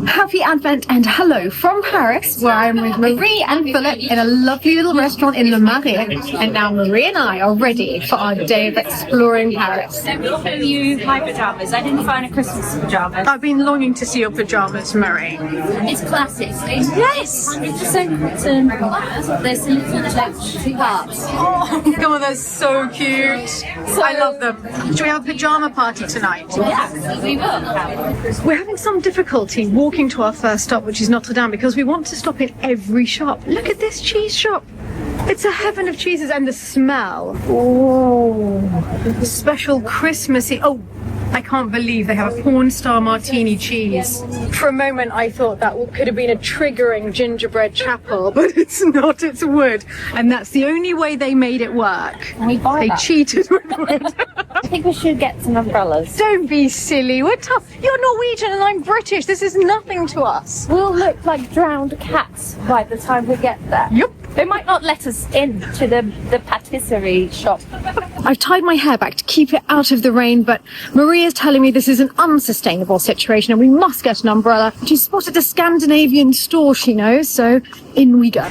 Happy Advent and hello from Paris, where I'm with Marie and Philip in a lovely little restaurant in Le Marais. And now Marie and I are ready for our day of exploring Paris. Let me show you my pajamas. I didn't find a Christmas pajamas. I've been longing to see your pajamas, Marie. It's classic. Yes! 100% cotton. There's little parts. Oh, God, they're so cute. I love them. Should we have a pajama party tonight? Yes, we will. We're having some difficulty walking to our first stop, which is Notre Dame, because we want to stop in every shop. Look at this cheese shop. It's a heaven of cheeses, and the smell. Oh, special Christmassy. Oh, I can't believe they have a porn star martini cheese. For a moment I thought that could have been a triggering gingerbread chapel, but it's not, it's wood. And that's the only way they made it work. They cheated with wood. I think we should get some umbrellas. Don't be silly, we're tough. You're Norwegian and I'm British, this is nothing to us. We'll look like drowned cats by the time we get there. Yep. They might not let us in to the patisserie shop. I've tied my hair back to keep it out of the rain, but Maria is telling me this is an unsustainable situation and we must get an umbrella. She spotted a Scandinavian store she knows, so in we go.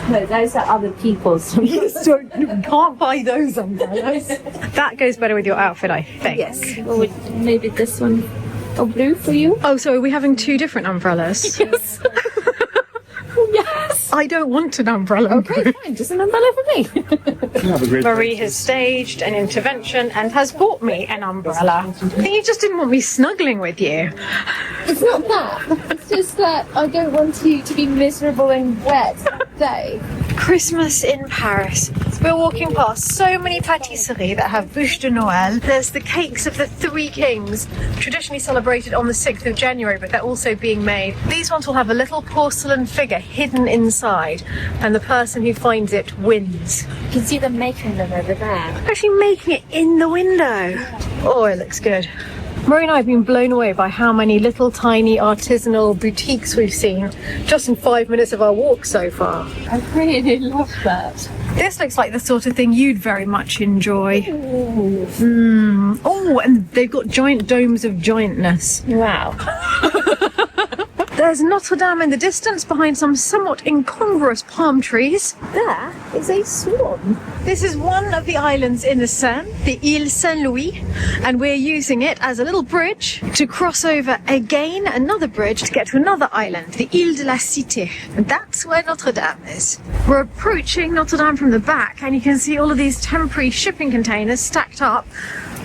No, those are other people's. Yes, so you can't buy those umbrellas. That goes better with your outfit, I think. Yes, or maybe this one, or blue for you. Oh, so are we having two different umbrellas? Yes. Yes. I don't want an umbrella. Okay, fine. Just an umbrella for me. Marie has staged an intervention and has bought me an umbrella. You just didn't want me snuggling with you. It's not that. It's just that I don't want you to be miserable and wet all day. Christmas in Paris. We're walking past so many pâtisseries that have bûche de Noël. There's the cakes of the Three Kings, traditionally celebrated on the 6th of January, but they're also being made. These ones will have a little porcelain figure hidden inside, and the person who finds it wins. You can see them making them over there. Actually making it in the window. Oh, it looks good. Marie and I have been blown away by how many little tiny artisanal boutiques we've seen just in 5 minutes of our walk so far. I really love that. This looks like the sort of thing you'd very much enjoy. Oh, and they've got giant domes of giantness. Wow. There's Notre Dame in the distance behind some somewhat incongruous palm trees. There is a swan. This is one of the islands in the Seine, the Île Saint-Louis, and we're using it as a little bridge to cross over again another bridge to get to another island, the Île de la Cité. And that's where Notre Dame is. We're approaching Notre Dame from the back, and you can see all of these temporary shipping containers stacked up,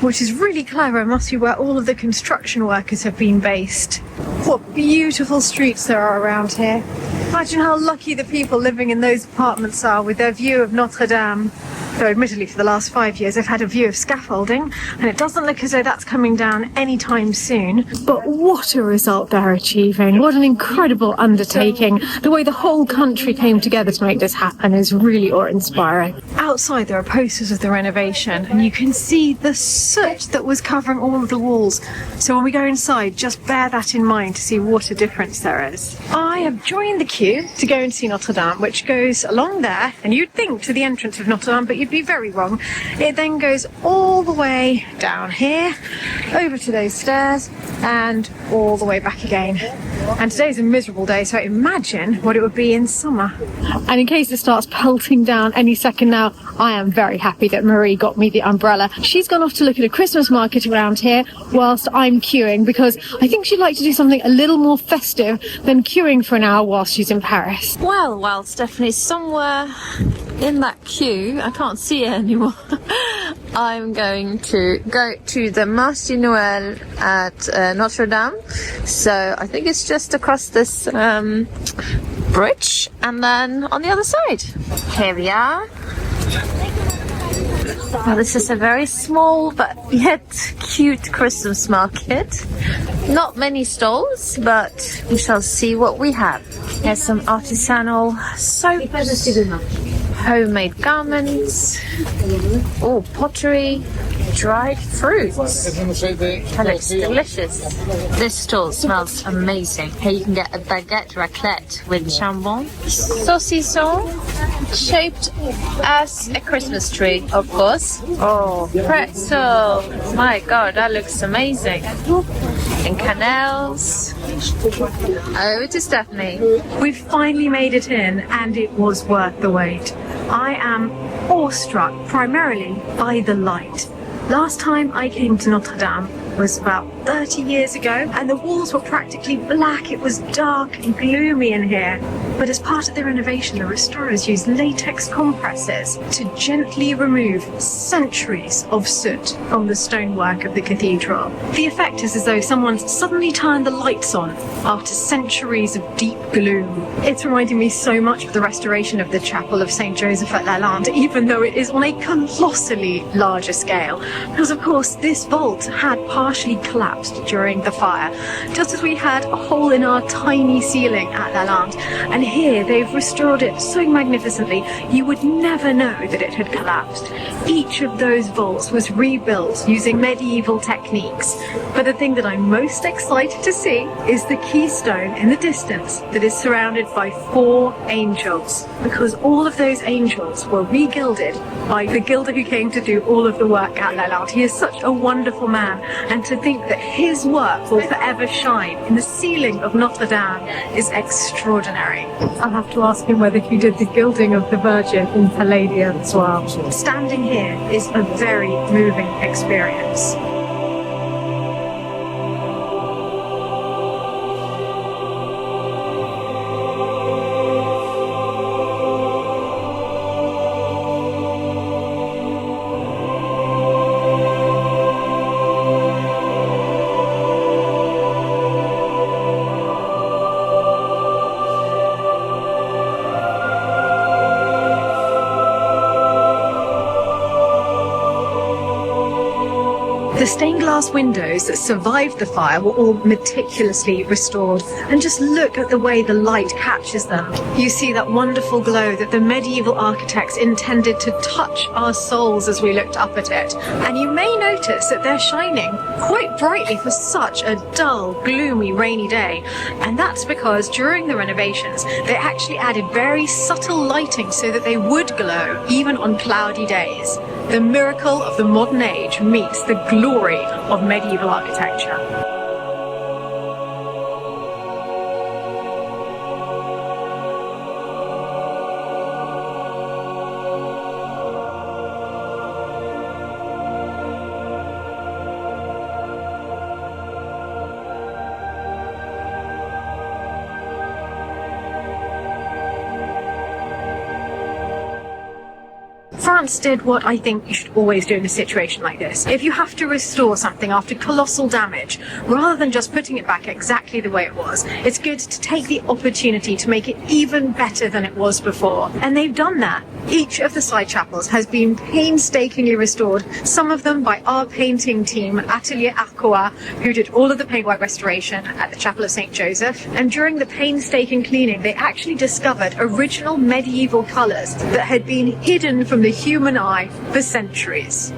which is really clever. It must be where all of the construction workers have been based. What beautiful streets there are around here. Imagine how lucky the people living in those apartments are with their view of Notre Dame. Though admittedly for the last 5 years I've had a view of scaffolding, and it doesn't look as though that's coming down anytime soon. But what a result they're achieving. What an incredible undertaking. The way the whole country came together to make this happen is really awe-inspiring. Outside there are posters of the renovation, and you can see the soot that was covering all of the walls. So when we go inside, just bear that in mind to see what a difference there is. I have joined the queue to go and see Notre Dame, which goes along there, and you'd think to the entrance of Notre Dame, but you'd be very wrong. It then goes all the way down here, over to those stairs, and all the way back again. And today's a miserable day, so imagine what it would be in summer. And in case it starts pelting down any second now, I am very happy that Marie got me the umbrella. She's gone off to look at a Christmas market around here whilst I'm queuing, because I think she'd like to do something a little more festive than queuing for an hour whilst she's in Paris. Well, Stephanie's somewhere in that queue. I can't see it anymore. I'm going to go to the Marché de Noël at Notre Dame. So I think it's just across this bridge, and then on the other side. Here we are. Now, this is a very small but yet cute Christmas market. Not many stalls, but we shall see what we have. There's some artisanal soaps, homemade garments, pottery, dried fruits. That looks delicious. This stall smells amazing. Here you can get a baguette raclette with jambon, saucisson, shaped as a Christmas tree, of course. Oh, pretzel! My God, that looks amazing. and canals. Over to Stephanie. We've finally made it in, and it was worth the wait. I am awestruck primarily by the light. Last time I came to Notre Dame was about 30 years ago, and the walls were practically black. It was dark and gloomy in here. But as part of the renovation, the restorers used latex compresses to gently remove centuries of soot from the stonework of the cathedral. The effect is as though someone's suddenly turned the lights on after centuries of deep gloom. It's reminding me so much of the restoration of the Chapel of St. Joseph at Lalande, even though it is on a colossally larger scale. Because of course this vault had partially collapsed during the fire, just as we had a hole in our tiny ceiling at Lalande. And here they've restored it so magnificently you would never know that it had collapsed. Each of those vaults was rebuilt using medieval techniques. But the thing that I'm most excited to see is the keystone in the distance that is surrounded by 4 angels, because all of those angels were re-gilded by the gilder who came to do all of the work at Lalande. He is such a wonderful man, and to think that his work will forever shine in the ceiling of Notre Dame is extraordinary. I'll have to ask him whether he did the gilding of the Virgin in Palladium as well. Standing here is a very moving experience. The stained glass windows that survived the fire were all meticulously restored, and just look at the way the light catches them. You see that wonderful glow that the medieval architects intended to touch our souls as we looked up at it. And you may notice that they're shining quite brightly for such a dull, gloomy, rainy day. And that's because during the renovations, they actually added very subtle lighting so that they would glow even on cloudy days. The miracle of the modern age meets the glory of medieval architecture. France did what I think you should always do in a situation like this. If you have to restore something after colossal damage, rather than just putting it back exactly the way it was, it's good to take the opportunity to make it even better than it was before. And they've done that. Each of the side chapels has been painstakingly restored, some of them by our painting team, Atelier Arcois, who did all of the paintwork restoration at the Chapel of St. Joseph. And during the painstaking cleaning, they actually discovered original medieval colours that had been hidden from the human eye for centuries.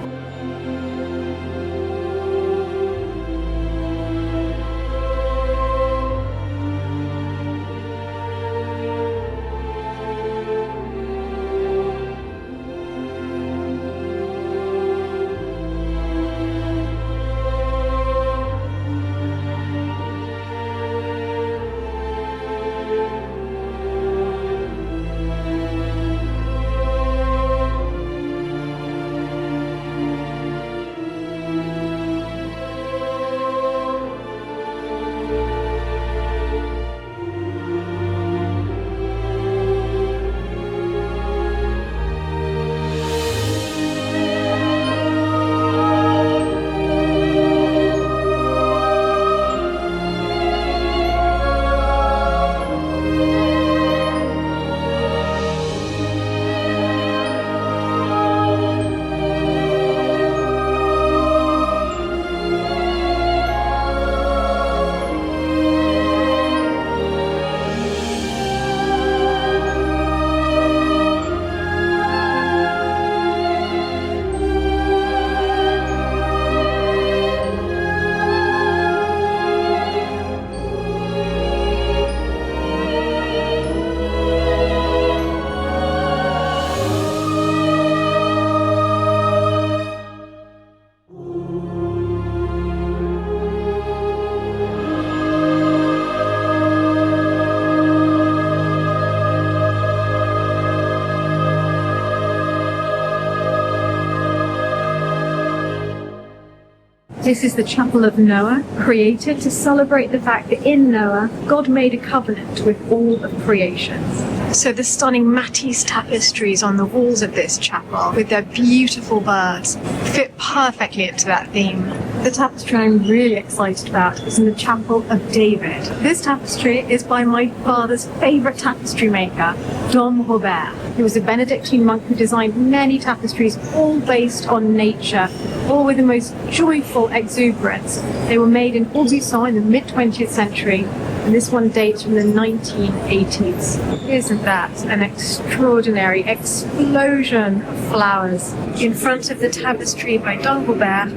This is the Chapel of Noah, created to celebrate the fact that in Noah, God made a covenant with all of creation. So the stunning Matisse tapestries on the walls of this chapel, with their beautiful birds, fit perfectly into that theme. The tapestry I'm really excited about is in the Chapel of David. This tapestry is by my father's favourite tapestry maker, Dom Robert. He was a Benedictine monk who designed many tapestries, all based on nature, all with the most joyful exuberance. They were made in Aubusson in the mid-20th century, and this one dates from the 1980s. Isn't that an extraordinary explosion of flowers? In front of the tapestry by Dom Robert,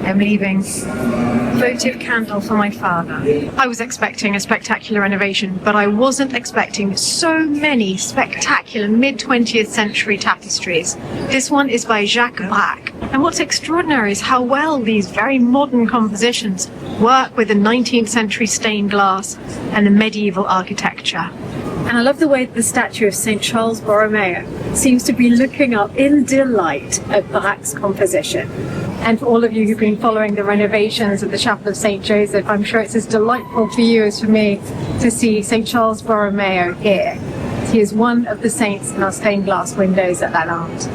I'm leaving a votive candle for my father. I was expecting a spectacular renovation, but I wasn't expecting so many spectacular mid-20th century tapestries. This one is by Jacques Braque. And what's extraordinary is how well these very modern compositions work with the 19th century stained glass and the medieval architecture. And I love the way that the statue of St. Charles Borromeo seems to be looking up in delight at Braque's composition. And for all of you who've been following the renovations of the Chapel of St. Joseph, I'm sure it's as delightful for you as for me to see St. Charles Borromeo here. He is one of the saints in our stained glass windows at Lalande.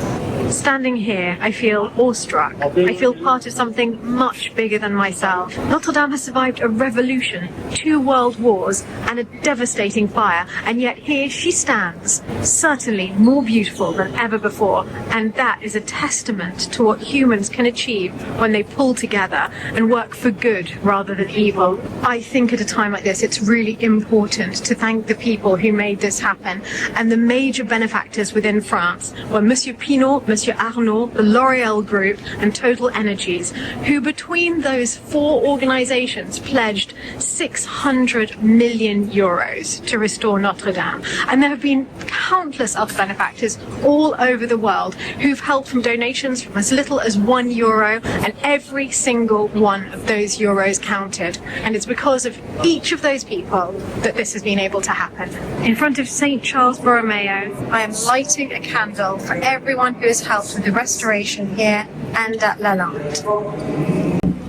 Standing here, I feel awestruck. I feel part of something much bigger than myself. Notre Dame has survived a revolution, 2 world wars, and a devastating fire, and yet here she stands, certainly more beautiful than ever before, and that is a testament to what humans can achieve when they pull together and work for good rather than evil. I think at a time like this, it's really important to thank the people who made this happen, and the major benefactors within France were Monsieur Pinault, Monsieur Arnaud, the L'Oréal Group, and Total Energies, who between those 4 organizations pledged 600 million euros to restore Notre Dame. And there have been countless other benefactors all over the world who've helped from donations from as little as €1, and every single one of those euros counted. And it's because of each of those people that this has been able to happen. In front of St. Charles Borromeo, I am lighting a candle for everyone who has helped with the restoration here and at Lalande.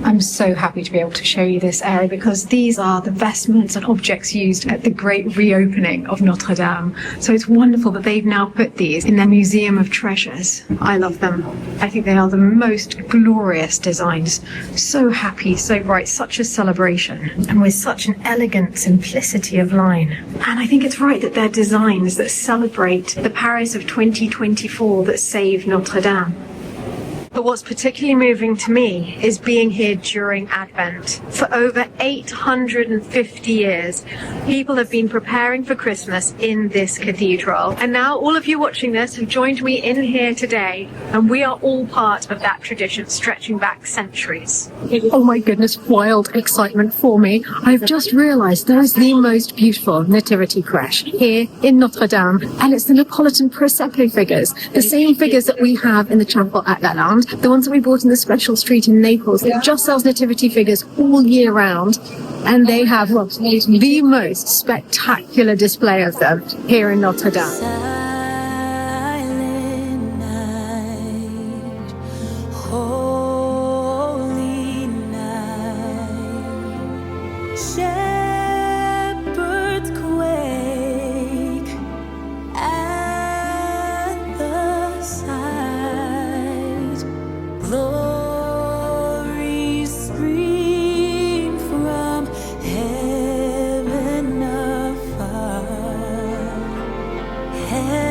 I'm so happy to be able to show you this area because these are the vestments and objects used at the great reopening of Notre Dame. So it's wonderful that they've now put these in their Museum of Treasures. I love them. I think they are the most glorious designs. So happy, so bright, such a celebration, and with such an elegant simplicity of line. And I think it's right that they're designs that celebrate the Paris of 2024 that saved Notre Dame. But what's particularly moving to me is being here during Advent. For over 850 years, people have been preparing for Christmas in this cathedral. And now all of you watching this have joined me in here today, and we are all part of that tradition stretching back centuries. Oh my goodness, wild excitement for me. I've just realised there is the most beautiful nativity crèche here in Notre Dame, and it's the Neapolitan Prosecco figures, the same figures that we have in the chapel at Lalande. The ones that we bought in the special street in Naples. It just sells nativity figures all year round, and they have the most spectacular display of them here in Notre Dame. Heaven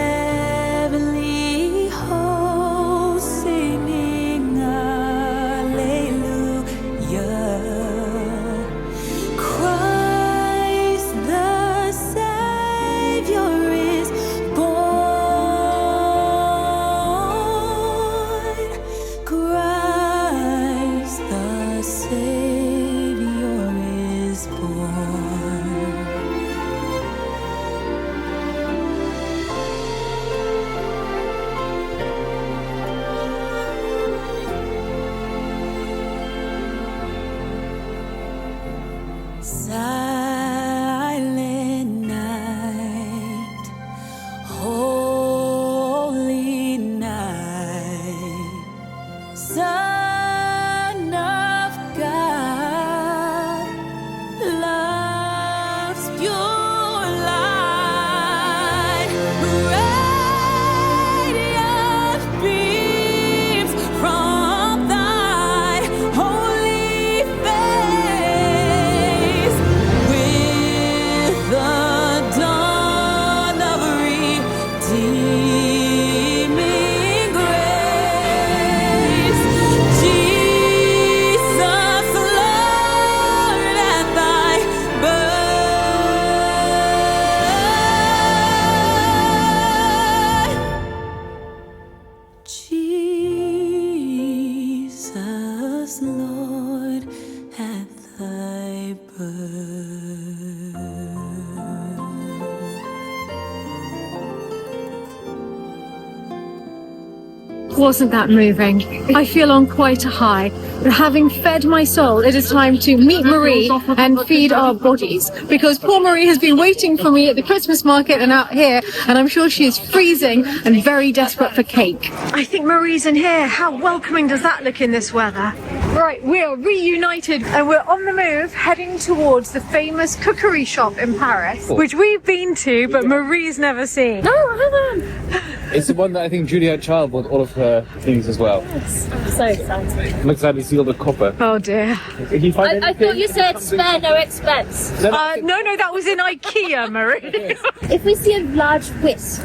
Wasn't that moving? I feel on quite a high. But having fed my soul, it is time to meet Marie and feed our bodies. Because poor Marie has been waiting for me at the Christmas market and out here, and I'm sure she is freezing and very desperate for cake. I think Marie's in here. How welcoming does that look in this weather? Right, we are reunited and we're on the move heading towards the famous cookery shop in Paris, which we've been to, but Marie's never seen. No, I haven't. It's the one that I think Juliet Child bought all of her things as well. Yes, I'm so excited. I'm excited to see all the copper. Oh dear. Did you find I thought you said spare no expense. No, that was in IKEA, Marie. If we see a large whisk,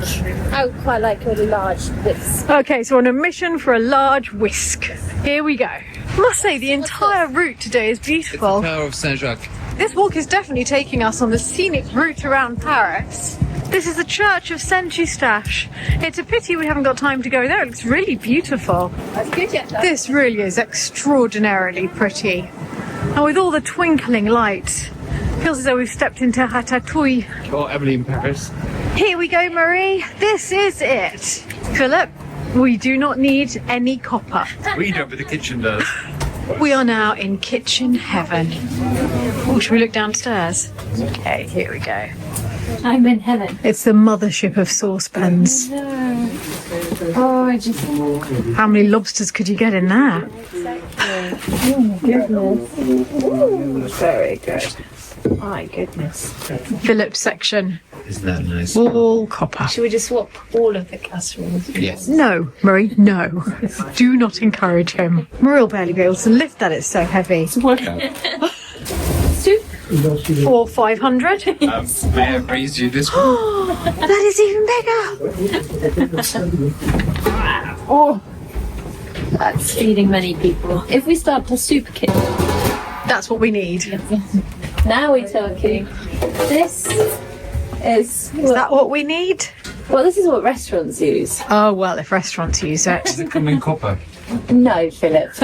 I would quite like a large whisk. Okay, so on a mission for a large whisk. Here we go. I must say, the entire route today is beautiful. Tower of Saint-Jacques. This walk is definitely taking us on the scenic route around Paris. This is the Church of Saint Eustache. It's a pity we haven't got time to go there. It looks really beautiful. This really is extraordinarily pretty. And with all the twinkling lights, feels as though we've stepped into Ratatouille. Or Emily in Paris. Here we go, Marie. This is it. Philip, we do not need any copper. We don't, but the kitchen does. We are now in kitchen heaven. Oh, should we look downstairs? Okay, here we go. I'm in heaven. It's the mothership of saucepans. Oh, I just... How many lobsters could you get in there? Oh, goodness. Very good. My goodness. Philip's section. Isn't that nice? All copper. Should we just swap all of the casseroles? Yes. No, Marie, no. Do not encourage him. Marie will barely be able to lift that, it's so heavy. It's a workout. Soup? Or 500. May I praise you this one? That is even bigger. Oh, that's feeding many people. If we start the soup kit, That's what we need. now we're talking. This is Is that what we need? well, this is what restaurants use. Oh, well, if restaurants use it. Does it come in copper? No, Philip.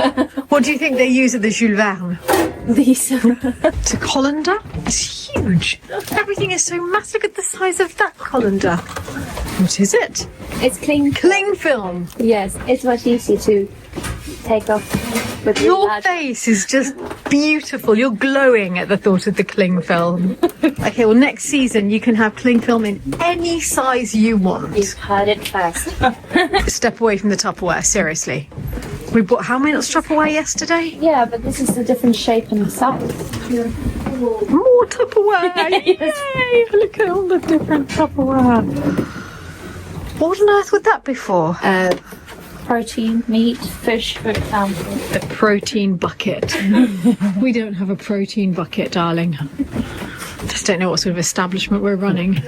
What do you think they use at the Jules Verne? These are It's a colander? It's huge. Everything is so massive. Look at the size of that colander. What is it? it's cling. Cling film. Yes, it's much easier to take off with Your large- face is just beautiful. You're glowing at the thought of the cling film. Okay, well, next season you can have cling film in any size you want. You've heard it first. Step away from the Tupperware, seriously. We bought how many lots of Tupperware yesterday? Yeah, but this is a different shape and size. More Tupperware! Yay! Look at all the different Tupperware. What on earth would that be for? Protein, meat, fish, for example. The protein bucket. We don't have a protein bucket, darling. Just don't know what sort of establishment we're running.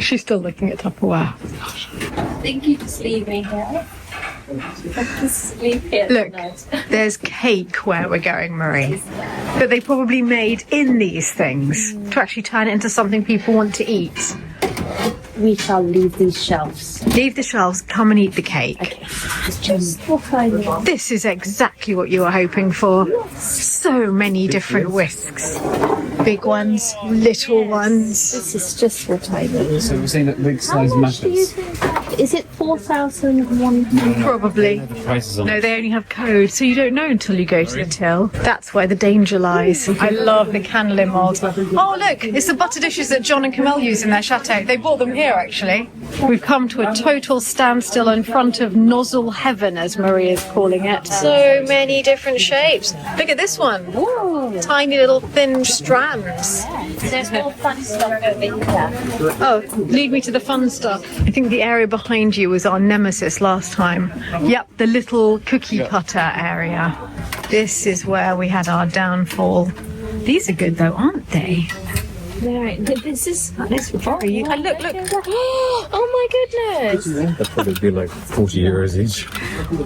She's still looking at Tupperware. I think you just leave me here. Just leave here. Look, tonight. there's cake where we're going, Marie. But they probably made in these things to actually turn it into something people want to eat. We shall leave these shelves. Leave the shelves, come and eat the cake. Okay. Just what kind of... This is exactly what you were hoping for. So many different whisks. Big ones, little ones. This is just what I need. So we're saying that big size matters. Is it 4,100? Probably. The prices on No, it. they only have code, so you don't know until you go to the till. That's where the danger lies. I love the cannelin mould. Oh, look, it's the butter dishes that John and Camille use in their chateau. They bought them here, actually. We've come to a total standstill in front of nozzle heaven, as Marie is calling it. So many different shapes. Look at this one. Ooh. Tiny little thin strands. There's more fun stuff over here. Oh, lead me to the fun stuff. I think the area behind you was our nemesis last time. Yep, the little cookie cutter area. This is where we had our downfall. These are good though, aren't they? Right, this is... This very. Oh, look. Oh my goodness! That'd probably be like 40 euros each.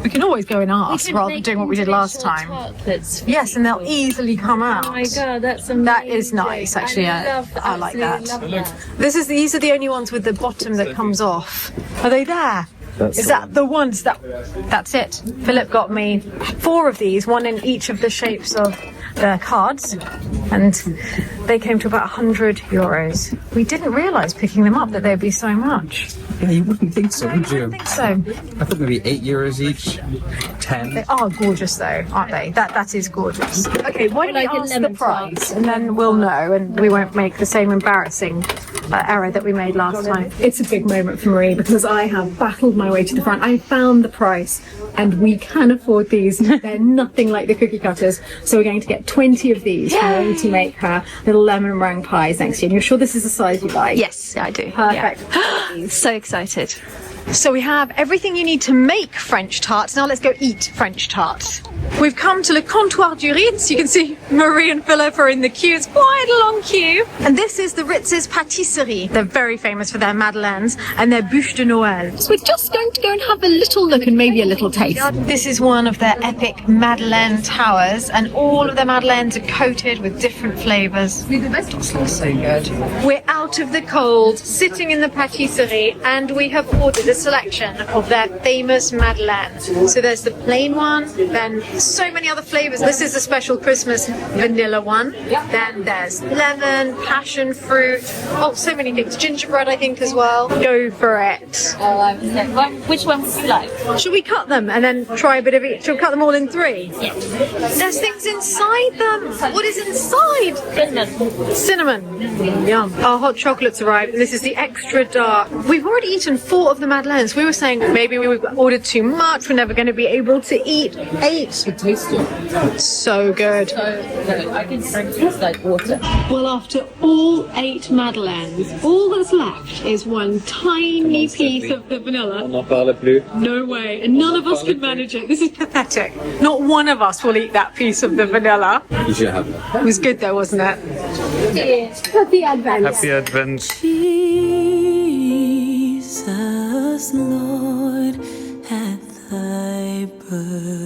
We can always go and ask rather than doing what we did last time. Chocolates. Yes, and they'll easily come out. Oh my god, that's amazing. That is nice, actually. I like that. These are the only ones with the bottom that comes off. Are they there? Is that the ones that's it? Philip got me 4 of these, one in each of the shapes of the cards, and they came to about €100. We didn't realise picking them up that they'd be so much. Yeah, you wouldn't think so, would you? I think so. I thought maybe €8 each, 10. They are gorgeous though, aren't they? That is gorgeous. Okay, why don't we ask the price and then we'll know and we won't make the same embarrassing error that we made last time. It's a big moment for Marie because I have battled my way to the front. I found the price and we can afford these. They're nothing like the cookie cutters. So we're going to get 20 of these. We're going to make her little lemon meringue pies next year. And you're sure this is the size you like? Yes, I do. Perfect. Yeah. So excited. So we have everything you need to make French tarts. Now let's go eat French tarts. We've come to Le Comptoir du Ritz. You can see Marie and Philip are in the queue. It's quite a long queue. And this is the Ritz's patisserie. They're very famous for their madeleines and their bûche de Noël. So we're just going to go and have a little look and maybe a little taste. This is one of their epic madeleine towers, and all of their madeleines are coated with different flavours. So good. We're out of the cold, sitting in the patisserie, and we have ordered a selection of their famous madeleines. So there's the plain one, then so many other flavours. This is a special Christmas vanilla one. Then there's lemon, passion fruit, oh, so many things. Gingerbread, I think, as well. Go for it. Which one would you like? Should we cut them and then try a bit of each? Should we cut them all in 3? Yes. There's things inside them. What is inside? Cinnamon. Yum. Our hot chocolates arrived, and this is the extra dark. We've already eaten 4 of the madeleines. We were saying maybe we ordered too much. We're never going to be able to eat 8. It tasty. So good. I can drink this like water. Well, after all 8 madeleines, all that's left is one tiny piece of the vanilla. On n'en parle plus. No way. And none of us could manage it. This is Pathetic. Not one of us will eat that piece of the vanilla. You should have that. It was good though, wasn't it? Happy Advent. Happy Advent. Jesus, Lord, at thy birth.